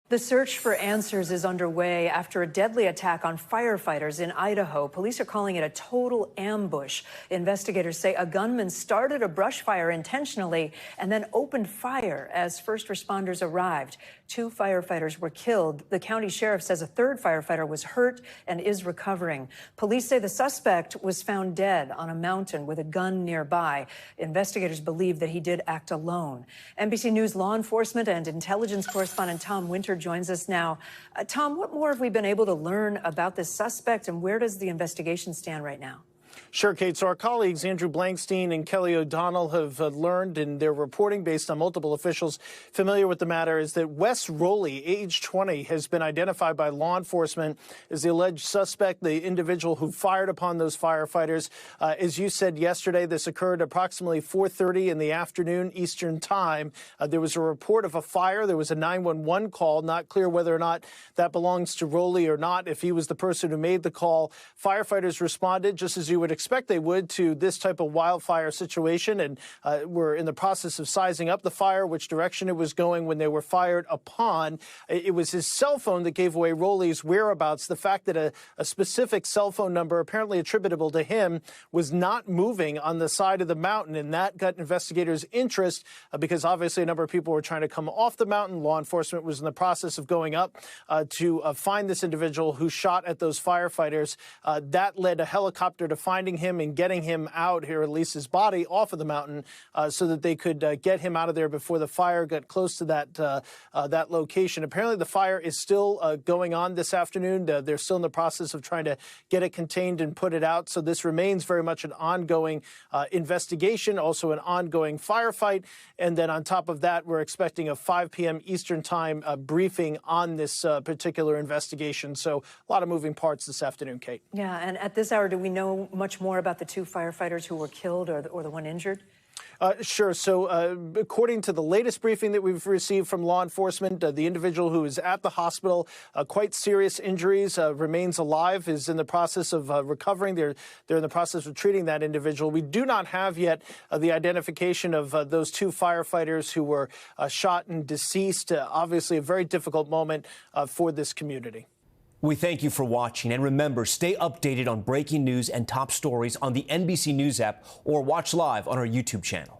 The search for answers is underway after a deadly attack on firefighters in Idaho. Police are calling it a total ambush. Investigators say a gunman started a brush fire intentionally and then opened fire as first responders arrived. 2 firefighters were killed. The county sheriff says a third firefighter was hurt and is recovering. Police say the suspect was found dead on a mountain with a gun nearby. Investigators believe that he did act alone. NBC News law enforcement and intelligence correspondent Tom Winter joins us now. Tom, what more have we been able to learn about this suspect, and where does the investigation stand right now? Sure, Kate. So our colleagues Andrew Blankstein and Kelly O'Donnell have learned in their reporting, based on multiple officials familiar with the matter, is that Wes Rowley, age 20, has been identified by law enforcement as the alleged suspect, the individual who fired upon those firefighters. As you said yesterday, this occurred approximately 4:30 in the afternoon Eastern time. There was a report of a fire. There was a 911 call. Not clear whether or not that belongs to Rowley or not, if he was the person who made the call. Firefighters responded, just as you would expect they would, to this type of wildfire situation, and were in the process of sizing up the fire, which direction it was going when they were fired upon. It was his cell phone that gave away Rowley's whereabouts. The fact that a specific cell phone number apparently attributable to him was not moving on the side of the mountain, and that got investigators' interest because obviously a number of people were trying to come off the mountain. Law enforcement was in the process of going up to find this individual who shot at those firefighters. That led a helicopter to finding him and getting him out here, at least his body, off of the mountain, so that they could get him out of there before the fire got close to that location. Apparently, the fire is still going on this afternoon. They're still in the process of trying to get it contained and put it out. So this remains very much an ongoing investigation, also an ongoing firefight. And then on top of that, we're expecting a 5 p.m. Eastern time briefing on this particular investigation. So a lot of moving parts this afternoon, Kate. Yeah, and at this hour, do we know much more about the 2 firefighters who were killed or the one injured? Sure. So according to the latest briefing that we've received from law enforcement, the individual who is at the hospital, quite serious injuries, remains alive, is in the process of recovering. They're in the process of treating that individual. We do not have yet the identification of those 2 firefighters who were shot and deceased. Obviously, a very difficult moment for this community. We thank you for watching, and remember, stay updated on breaking news and top stories on the NBC News app or watch live on our YouTube channel.